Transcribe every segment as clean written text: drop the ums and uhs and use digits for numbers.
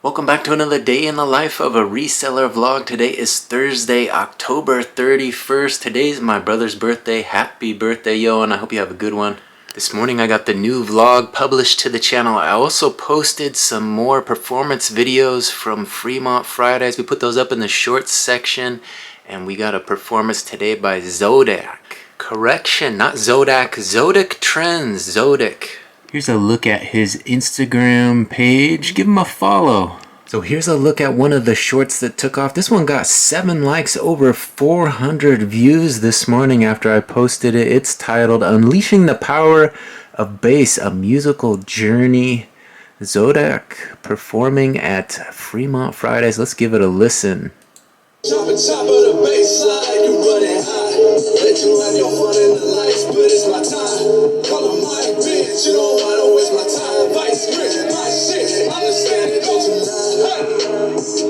Welcome back to another day in the life of a reseller vlog. Today is Thursday, October 31st. Today's my brother's birthday. Happy birthday, yo, and I hope you have a good one. This morning I got the new vlog published to the channel. I also posted some more performance videos from Fremont Fridays. We put those up in the shorts section, and we got a performance today by Zodak. Correction, not Zodak, Zodak Trends, Zodak. Here's a look at his Instagram page. Give him a follow. So here's a look at one of the shorts that took off. This one got 7 likes, over 400 views this morning after I posted it. It's titled Unleashing the Power of Bass, a Musical Journey. Zodak performing at Fremont Fridays. Let's give it a listen. Top of the baseline, you running high. Let you have your fun in the lights, but it's my time. Call him my bitch, you know I don't waste my time. Vice grip, my shit, understand it, don't you lie.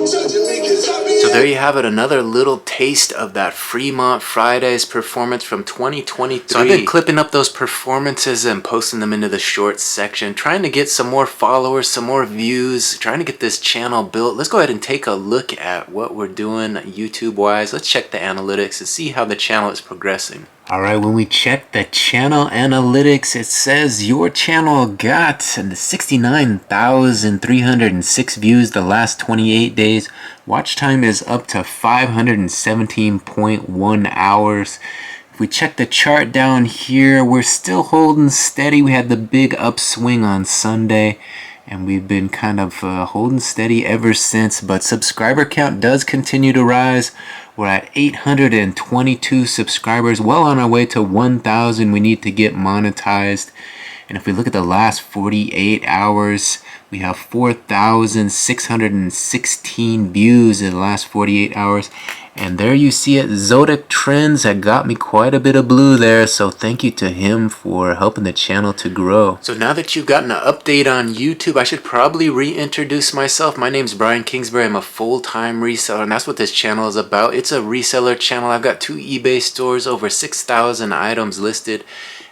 Judging me 'cause I be. So there you have it, another little taste of that Fremont Fridays performance from 2023. So I've been clipping up those performances and posting them into the shorts section, trying to get some more followers, some more views, trying to get this channel built. Let's go ahead and take a look at what we're doing YouTube wise. Let's check the analytics and see how the channel is progressing. Alright, when we check the channel analytics, it says your channel got 69,306 views the last 28 days. Watch time is up to 517.1 hours. If we check the chart down here, we're still holding steady. We had the big upswing on Sunday, and we've been kind of holding steady ever since, but subscriber count does continue to rise. We're at 822 subscribers, well on our way to 1,000. We need to get monetized. And if we look at the last 48 hours, we have 4,616 views in the last 48 hours. And there you see it, Zodak Trends that got me quite a bit of blue there. So thank you to him for helping the channel to grow. So now that you've gotten an update on YouTube, I should probably reintroduce myself. My name's Brian Kingsbury. I'm a full-time reseller, and that's what this channel is about. It's a reseller channel. I've got 2 eBay stores, over 6,000 items listed.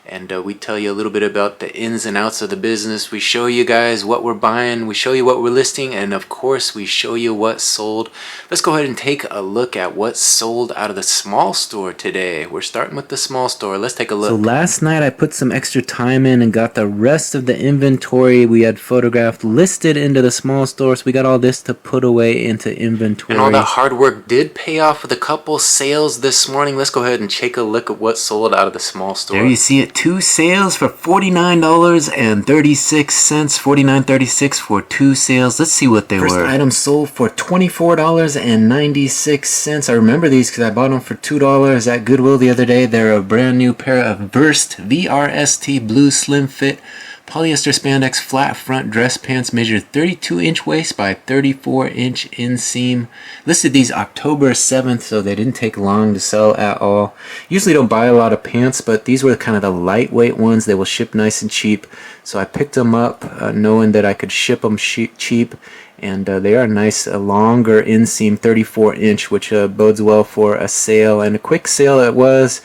And we tell you a little bit about the ins and outs of the business. We show you guys what we're buying, we show you what we're listing, and of course we show you what sold. Let's go ahead and take a look at what sold out of the small store today. We're starting with the small store. Let's take a look. So last night I put some extra time in and got the rest of the inventory we had photographed listed into the small store. So we got all this to put away into inventory. And all that hard work did pay off with a couple sales this morning. Let's go ahead and take a look at what sold out of the small store. There you see it. 2 sales for $49.36, $49.36 for 2 sales. Let's see what they were. First item sold for $24.96. I remember these because I bought them for $2 at Goodwill the other day. They're a brand new pair of VRST blue slim fit polyester spandex flat front dress pants, measured 32-inch waist by 34-inch inseam. Listed these October 7th, so they didn't take long to sell at all. Usually don't buy a lot of pants, but these were kind of the lightweight ones. They will ship nice and cheap, so I picked them up knowing that I could ship them cheap. And they are nice, a longer inseam, 34-inch, which bodes well for a sale. And a quick sale it was.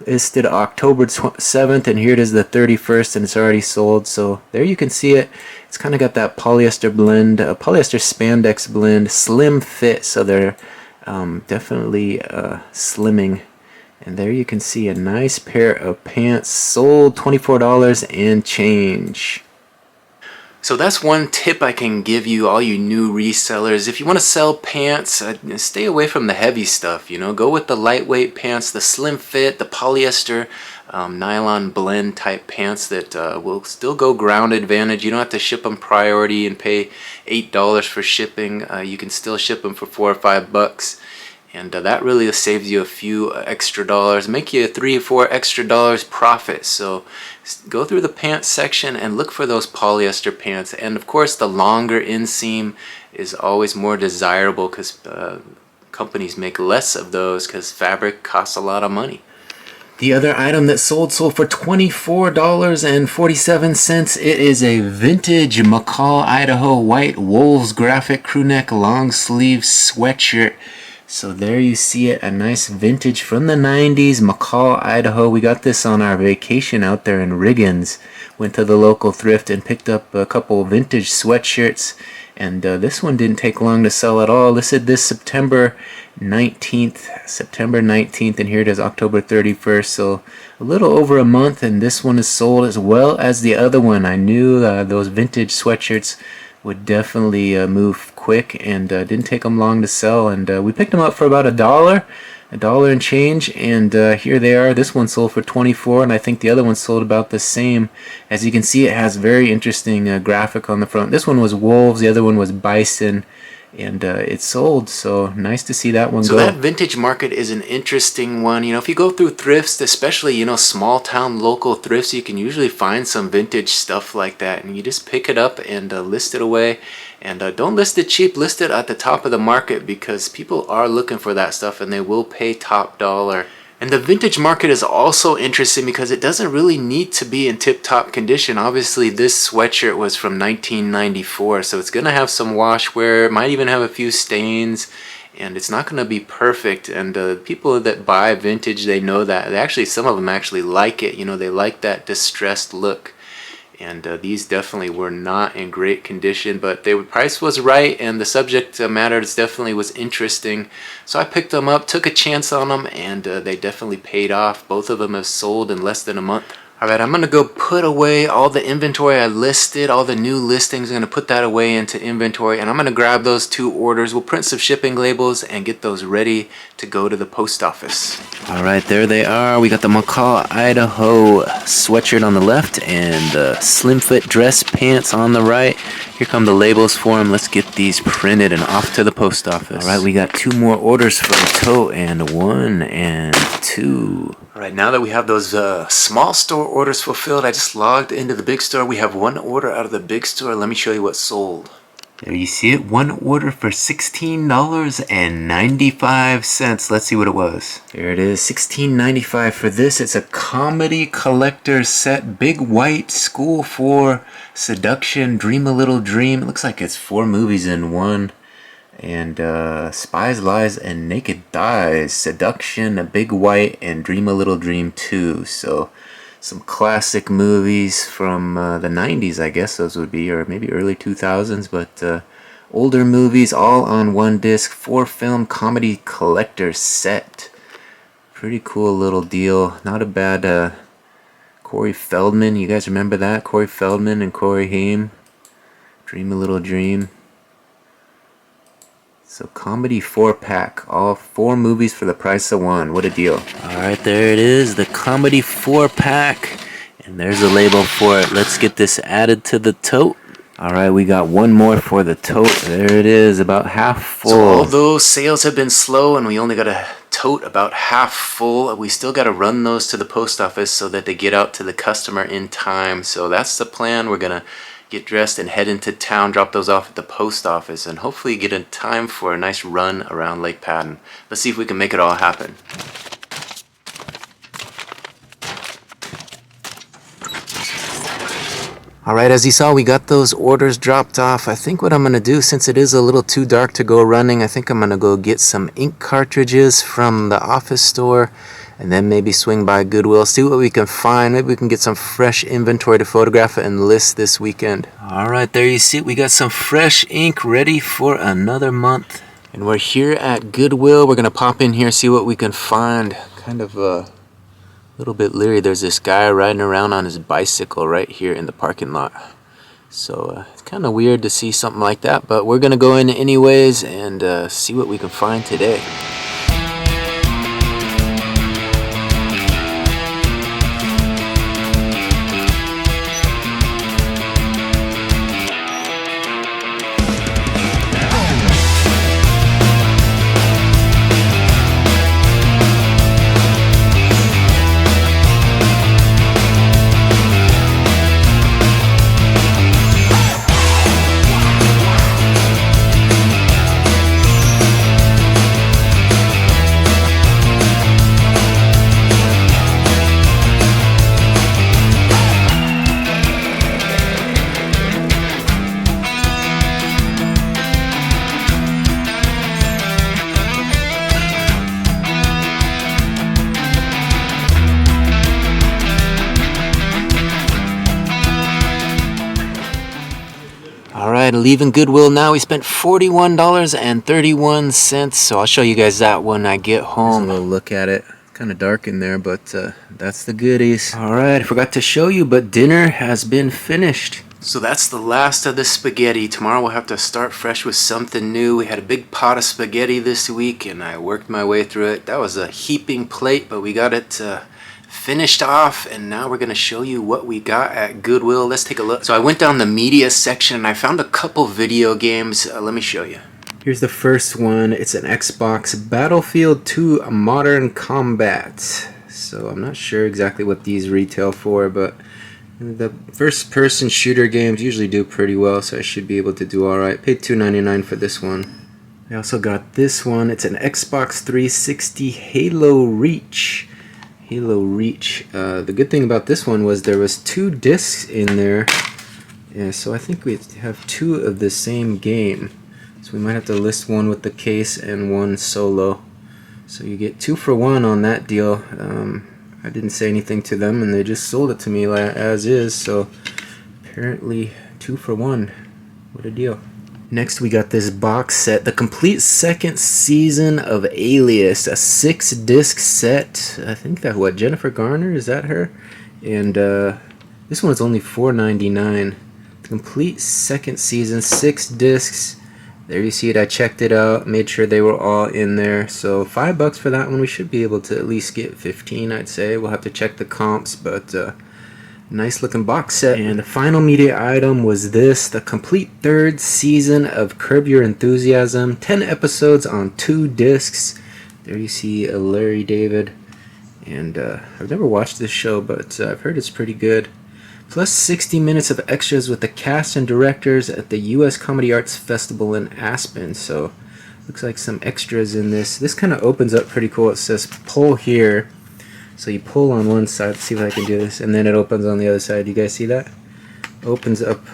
Listed October 7th, and here it is the 31st, and it's already sold. So there you can see it. It's kind of got that polyester blend, polyester spandex blend, slim fit, so they're definitely slimming. And there you can see a nice pair of pants sold, $24 and change. So that's one tip I can give you, all you new resellers. If you want to sell pants, stay away from the heavy stuff, you know. Go with the lightweight pants, the slim fit, the polyester nylon blend type pants that will still go ground advantage. You don't have to ship them priority and pay $8 for shipping. You can still ship them for $4 or $5. And that really saves you a few extra dollars, make you $3 or $4 extra dollars profit. So go through the pants section and look for those polyester pants. And of course, the longer inseam is always more desirable because companies make less of those because fabric costs a lot of money. The other item that sold for $24.47. It is a vintage McCall, Idaho white Wolves graphic crewneck long sleeve sweatshirt. So there you see it, a nice vintage from the 90s, McCall, Idaho. We got this on our vacation out there in Riggins. Went to the local thrift and picked up a couple vintage sweatshirts. And this one didn't take long to sell at all. Listed this September 19th, and here it is October 31st. So a little over a month, and this one is sold as well as the other one. I knew those vintage sweatshirts would definitely move quick, and didn't take them long to sell. And we picked them up for about $1 and change, and here they are. This one sold for $24, and I think the other one sold about the same. As you can see, it has very interesting graphic on the front. This one was wolves, the other one was bison, and it sold, so nice to see that one go. So that vintage market is an interesting one. You know, if you go through thrifts, especially, you know, small town local thrifts, you can usually find some vintage stuff like that, and you just pick it up and list it away. And don't list it cheap, list it at the top of the market, because people are looking for that stuff and they will pay top dollar. And the vintage market is also interesting because it doesn't really need to be in tip-top condition. Obviously, this sweatshirt was from 1994, so it's going to have some wash wear, it might even have a few stains, and it's not going to be perfect. And people that buy vintage, they know that. They actually, some of them actually like it. You know, they like that distressed look. And these definitely were not in great condition, but the price was right, and the subject matter definitely was interesting. So I picked them up, took a chance on them, and they definitely paid off. Both of them have sold in less than a month. Alright, I'm going to go put away all the inventory I listed, all the new listings. I'm going to put that away into inventory, and I'm going to grab those 2 orders. We'll print some shipping labels and get those ready to go to the post office. Alright, there they are. We got the McCall, Idaho sweatshirt on the left and the slim fit dress pants on the right. Here come the labels for them. Let's get these printed and off to the post office. Alright, we got 2 more orders for the tote, and 1 and 2. Alright, now that we have those small store orders fulfilled, I just logged into the big store. We have 1 order out of the big store. Let me show you what sold. There you see it, 1 order for $16.95. Let's see what it was. There it is, $16.95 for this. It's a comedy collector set, big white, School for Seduction, Dream a Little Dream. It looks like it's 4 movies in one. And Spies, Lies, and Naked Thighs, Seduction, A Big White, and Dream a Little Dream 2. So some classic movies from the 90s, I guess those would be, or maybe early 2000s, but older movies all on 1 disc, 4-film comedy collector set. Pretty cool little deal. Not a bad Corey Feldman, you guys remember that? Corey Feldman and Corey Haim, Dream a Little Dream. So comedy 4-pack, all 4 movies for the price of 1. What a deal. Alright, there it is, the comedy 4-pack. And there's a label for it. Let's get this added to the tote. Alright, we got 1 more for the tote. There it is, about half full. So although sales have been slow and we only got a tote about half full, we still got to run those to the post office so that they get out to the customer in time. So that's the plan. We're going to get dressed and head into town, drop those off at the post office, and hopefully get in time for a nice run around Lake Patton. Let's see if we can make it all happen. Alright, as you saw, we got those orders dropped off. I think what I'm going to do, since it is a little too dark to go running, I think I'm going to go get some ink cartridges from the office store, and then maybe swing by Goodwill, see what we can find. Maybe we can get some fresh inventory to photograph and list this weekend. Alright, there you see it. We got some fresh ink ready for another month. And we're here at Goodwill. We're going to pop in here, see what we can find. Kind of a little bit leery. There's this guy riding around on his bicycle right here in the parking lot. So it's kind of weird to see something like that, but we're going to go in anyways and see what we can find today. Alright, leaving Goodwill now. We spent $41.31, so I'll show you guys that when I get home. Here's a little look at it. Kind of dark in there, but that's the goodies. Alright, I forgot to show you, but dinner has been finished. So that's the last of the spaghetti. Tomorrow we'll have to start fresh with something new. We had a big pot of spaghetti this week, and I worked my way through it. That was a heaping plate, but we got it finished off, and now we're going to show you what we got at Goodwill. Let's take a look. So I went down the media section, and I found a couple video games. Let me show you. Here's the first one. It's an Xbox Battlefield 2 Modern Combat. So I'm not sure exactly what these retail for, but the first-person shooter games usually do pretty well, so I should be able to do alright. Paid $2.99 for this one. I also got this one. It's an Xbox 360 Halo Reach. The good thing about this one was there was 2 discs in there, so I think we have 2 of the same game. So we might have to list one with the case and one solo. So you get 2 for 1 on that deal. I didn't say anything to them, and they just sold it to me as is. So apparently 2 for 1. What a deal. Next we got this box set, the complete second season of Alias, a 6-disc set. I think that, what, Jennifer Garner, is that her? And this one's only $4.99. Complete second season, 6 discs. There you see it. I checked it out, made sure they were all in there. So $5 for that one. We should be able to at least get 15, I'd say. We'll have to check the comps, but nice looking box set. And the final media item was this, the complete 3rd season of Curb Your Enthusiasm. 10 episodes on 2 discs. There you see Larry David. And I've never watched this show, but I've heard it's pretty good. Plus 60 minutes of extras with the cast and directors at the U.S. Comedy Arts Festival in Aspen. So looks like some extras in this. This kind of opens up pretty cool. It says pull here. So you pull on one side, let's see if I can do this, and then it opens on the other side. You guys see that? Opens up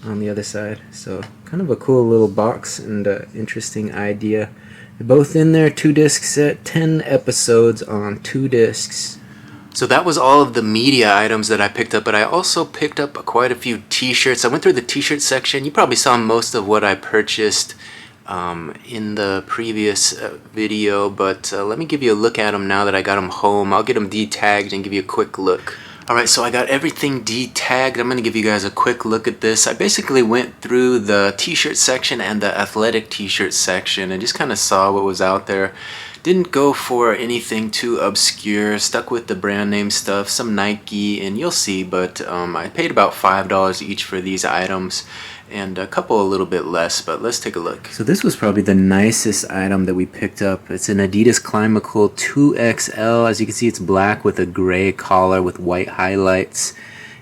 on the other side. So kind of a cool little box and interesting idea. They're both in there, 2-disc set, 10 episodes on 2 discs. So that was all of the media items that I picked up, but I also picked up quite a few t-shirts. I went through the t-shirt section. You probably saw most of what I purchased in the previous video, but let me give you a look at them now that I got them home. I'll get them detagged and give you a quick look. Alright, so I got everything detagged. I'm going to give you guys a quick look at this. I basically went through the t-shirt section and the athletic t-shirt section and just kind of saw what was out there. Didn't go for anything too obscure, stuck with the brand name stuff, some Nike, and you'll see, but I paid about $5 each for these items, and a couple a little bit less, but let's take a look. So this was probably the nicest item that we picked up. It's an Adidas Climacool 2XL. As you can see, it's black with a gray collar with white highlights,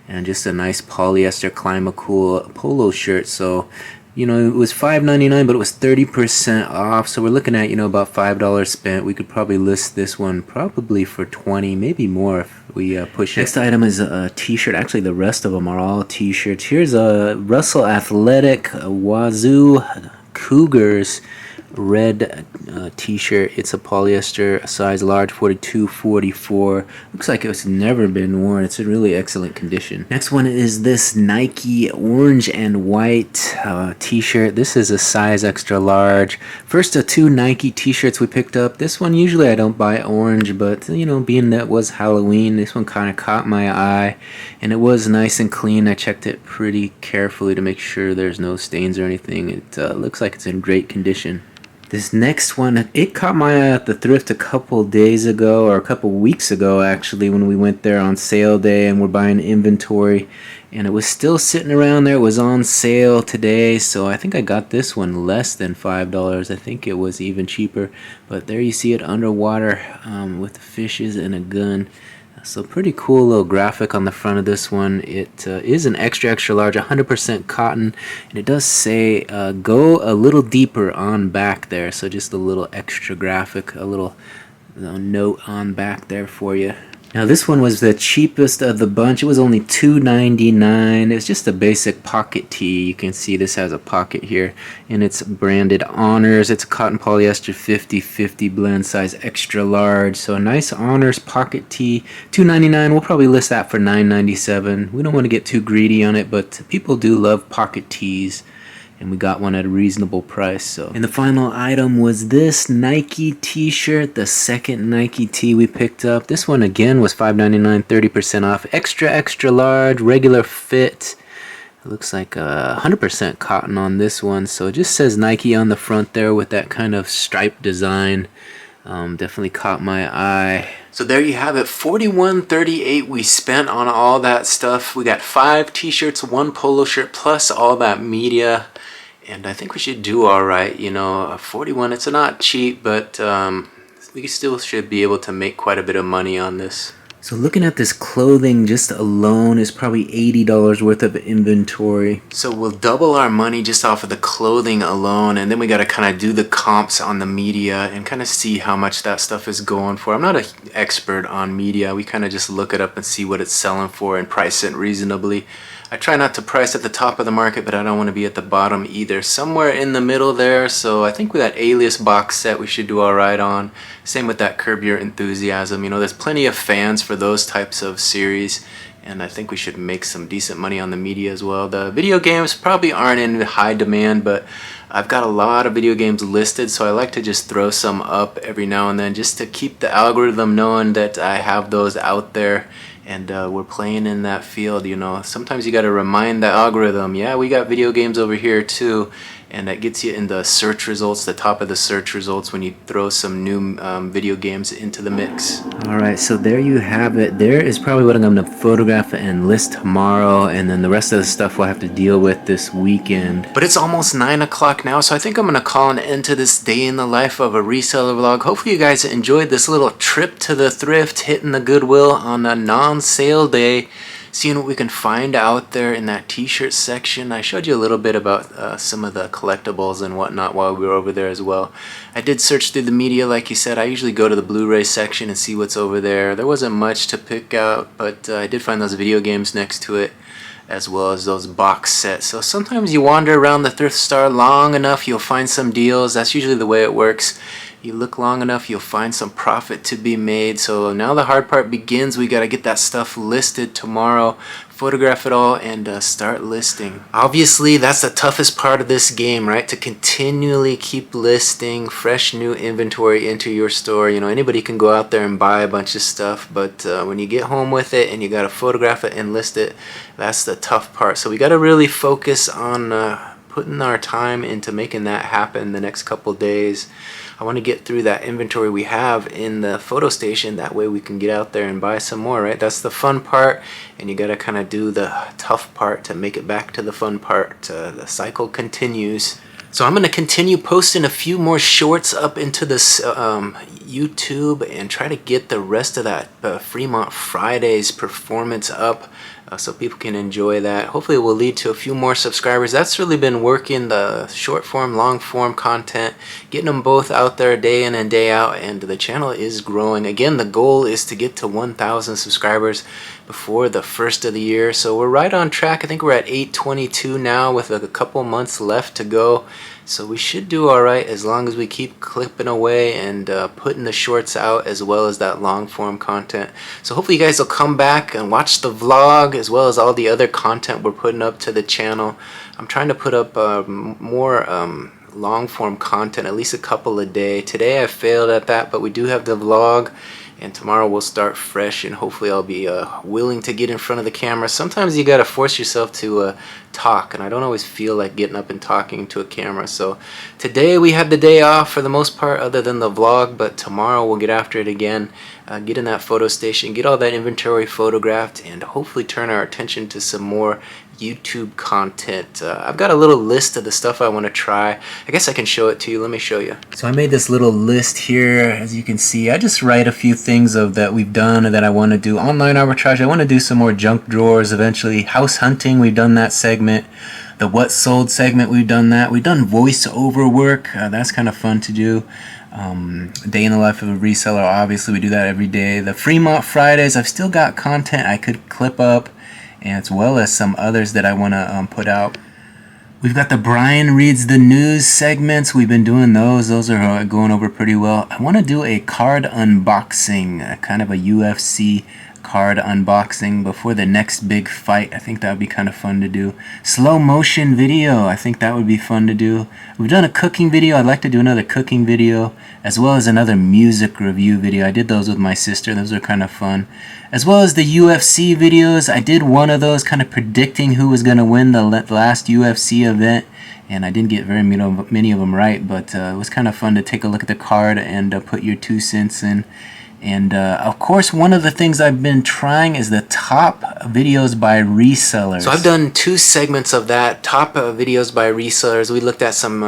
and just a nice polyester Climacool polo shirt. So you know, it was $5.99, but it was 30% off. So we're looking at, you know, about $5 spent. We could probably list this one probably for $20, maybe more if we push it. Next item is a t-shirt. Actually, the rest of them are all t-shirts. Here's a Russell Athletic Wazoo Cougars red t-shirt. It's a polyester, size large, 42-44. Looks like it's never been worn. It's in really excellent condition. Next one is this Nike orange and white t-shirt. This is a size extra large. First of 2 Nike t-shirts we picked up. This one, usually I don't buy orange, but you know, being that was Halloween, this one kind of caught my eye, and it was nice and clean. I checked it pretty carefully to make sure there's no stains or anything. It looks like it's in great condition. This next one, it caught my eye at the Thrift a couple days ago, or a couple weeks ago actually, when we went there on sale day and we're buying inventory, and it was still sitting around there. It was on sale today, so I think I got this one less than $5. I think it was even cheaper, but there you see it underwater with fishes and a gun. So pretty cool little graphic on the front of this one. It is an extra large, 100% cotton, and it does say go a little deeper on back there. So just a little extra graphic, a little note on back there for you. Now this one was the cheapest of the bunch. It was only $2.99. It's just a basic pocket tee. You can see this has a pocket here, and it's branded Honors. It's a cotton polyester 50/50 blend, size extra large. So a nice Honors pocket tee, $2.99. We'll probably list that for $9.97. We don't want to get too greedy on it, but people do love pocket tees, and we got one at a reasonable price. So, and the final item was this Nike t-shirt, the second Nike tee we picked up. This one again was $5.99, 30% off, extra large, regular fit. It looks like 100% cotton on this one, so it just says Nike on the front there with that kind of striped design. Definitely caught my eye. So there you have it, $41.38 we spent on all that stuff. We got 5 t-shirts, 1 polo shirt, plus all that media. And I think we should do all right, you know. 41, it's not cheap, but we still should be able to make quite a bit of money on this. So looking at this clothing just alone is probably $80 worth of inventory. So we'll double our money just off of the clothing alone, and then we got to kind of do the comps on the media and kind of see how much that stuff is going for. I'm not an expert on media. We kind of just look it up and see what it's selling for and price it reasonably. I try not to price at the top of the market, but I don't want to be at the bottom either. Somewhere in the middle there, so I think with that Alias box set we should do alright on. Same with that Curb Your Enthusiasm. You know, there's plenty of fans for those types of series, and I think we should make some decent money on the media as well. The video games probably aren't in high demand, but I've got a lot of video games listed, so I like to just throw some up every now and then just to keep the algorithm knowing that I have those out there. And we're playing in that field, you know. Sometimes you got to remind the algorithm, yeah, we got video games over here too. And that gets you in the search results, the top of the search results when you throw some new video games into the mix. Alright, so there you have it. There is probably what I'm going to photograph and list tomorrow, and then the rest of the stuff we'll have to deal with this weekend. But it's almost 9 o'clock now, so I think I'm going to call an end to this day in the life of a reseller vlog. Hopefully you guys enjoyed this little trip to the thrift, hitting the Goodwill on a non-sale day, seeing what we can find out there in that t-shirt section. I showed you a little bit about some of the collectibles and whatnot while we were over there as well. I did search through the media, like you said. I usually go to the Blu-ray section and see what's over there. There wasn't much to pick out, but I did find those video games next to it, as well as those box sets. So sometimes you wander around the thrift store long enough, you'll find some deals. That's usually the way it works. You look long enough, you'll find some profit to be made. So now the hard part begins. We got to get that stuff listed tomorrow, photograph it all, and start listing. Obviously, that's the toughest part of this game, right? To continually keep listing fresh new inventory into your store. You know, anybody can go out there and buy a bunch of stuff, but when you get home with it and you got to photograph it and list it, that's the tough part. So we got to really focus on putting our time into making that happen the next couple days. I want to get through that inventory we have in the photo station. That way we can get out there and buy some more, right? That's the fun part, and you got to kind of do the tough part to make it back to the fun part. The cycle continues. So I'm going to continue posting a few more shorts up into this YouTube and try to get the rest of that Fremont Fridays performance up so people can enjoy that. Hopefully it will lead to a few more subscribers. That's really been working, the short form, long form content, getting them both out there day in and day out, and the channel is growing. Again, the goal is to get to 1,000 subscribers before the first of the year. So we're right on track. I think we're at 822 now with a couple months left to go. So we should do alright as long as we keep clipping away and putting the shorts out as well as that long form content. So hopefully you guys will come back and watch the vlog as well as all the other content we're putting up to the channel. I'm trying to put up more long form content, at least a couple a day. Today I failed at that, but we do have the vlog, and tomorrow we'll start fresh, and hopefully I'll be willing to get in front of the camera. Sometimes you gotta force yourself to talk, and I don't always feel like getting up and talking to a camera. So today we had the day off for the most part other than the vlog, but tomorrow we'll get after it again, get in that photo station, get all that inventory photographed, and hopefully turn our attention to some more YouTube content. I've got a little list of the stuff I want to try. I guess I can show it to you. Let me show you. So I made this little list here. As you can see, I just write a few things that we've done and that I want to do. Online arbitrage, I want to do some more junk drawers eventually. House hunting, we've done that segment. The what sold segment, we've done that. We've done voiceover work. That's kind of fun to do. Day in the life of a reseller, obviously we do that every day. The Fremont Fridays, I've still got content I could clip up, and as well as some others that I want to put out. We've got the Brian Reads the News segments. We've been doing those. Those are going over pretty well. I want to do a card unboxing, kind of a UFC card unboxing before the next big fight. I think that would be kind of fun to do. Slow motion video, I think that would be fun to do. We've done a cooking video. I'd like to do another cooking video, as well as another music review video. I did those with my sister. Those are kind of fun. As well as the UFC videos. I did one of those kind of predicting who was going to win the last UFC event, and I didn't get very many of them right, but it was kind of fun to take a look at the card and put your 2 cents in. And of course, one of the things I've been trying is the top videos by resellers. So I've done 2 segments of that, top videos by resellers. We looked at some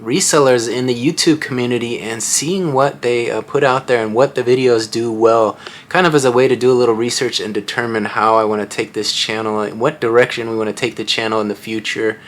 resellers in the YouTube community and seeing what they put out there and what the videos do well, kind of as a way to do a little research and determine how I want to take this channel, and what direction we want to take the channel in the future.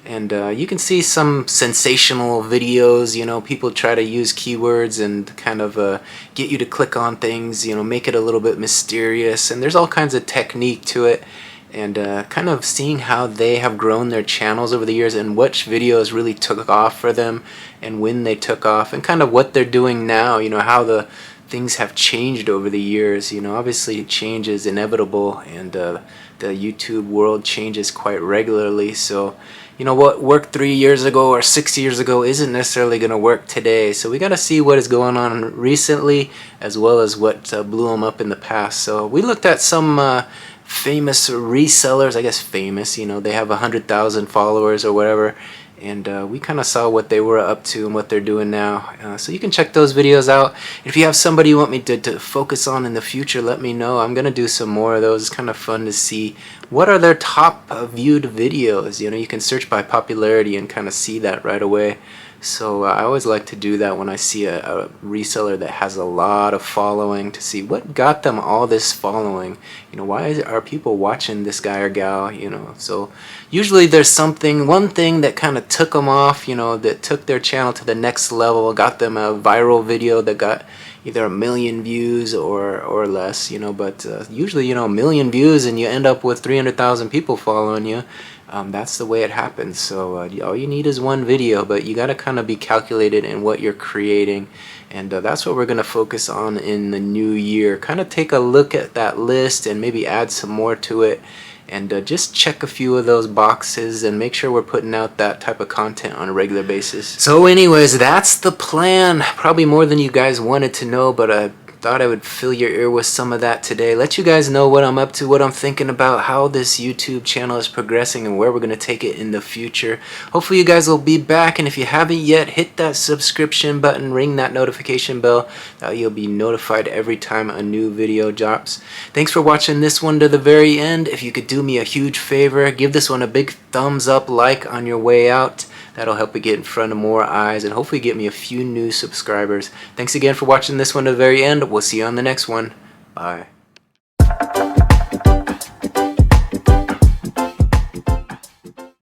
And you can see some sensational videos, you know, people try to use keywords and kind of get you to click on things, you know, make it a little bit mysterious, and there's all kinds of technique to it. And kind of seeing how they have grown their channels over the years and which videos really took off for them and when they took off, and kind of what they're doing now, you know, how the things have changed over the years. You know, obviously change is inevitable, and the YouTube world changes quite regularly. So, you know, what worked 3 years ago or 6 years ago isn't necessarily going to work today. So we got to see what is going on recently, as well as what blew them up in the past. So we looked at some famous resellers, I guess famous, you know, they have 100,000 followers or whatever, and we kind of saw what they were up to and what they're doing now. So you can check those videos out. If you have somebody you want me to focus on in the future, let me know. I'm gonna do some more of those. It's kind of fun to see what are their top viewed videos. You know, you can search by popularity and kind of see that right away. So I always like to do that when I see a reseller that has a lot of following, to see what got them all this following. You know, why are people watching this guy or gal, you know? So usually there's something, one thing that kind of took them off, you know, that took their channel to the next level, got them a viral video that got either 1 million views or less, you know. But usually, you know, 1 million views and you end up with 300,000 people following you. That's the way it happens. So all you need is one video, but you got to kind of be calculated in what you're creating, and that's what we're going to focus on in the new year. Kind of take a look at that list and maybe add some more to it, and just check a few of those boxes and make sure we're putting out that type of content on a regular basis. So anyways, that's the plan. Probably more than you guys wanted to know, but I thought I would fill your ear with some of that today. Let you guys know what I'm up to, what I'm thinking about, how this YouTube channel is progressing, and where we're going to take it in the future. Hopefully you guys will be back, and if you haven't yet, hit that subscription button, ring that notification bell. You'll be notified every time a new video drops. Thanks for watching this one to the very end. If you could do me a huge favor, give this one a big thumbs up, like on your way out. That'll help it get in front of more eyes and hopefully get me a few new subscribers. Thanks again for watching this one to the very end. We'll see you on the next one. Bye.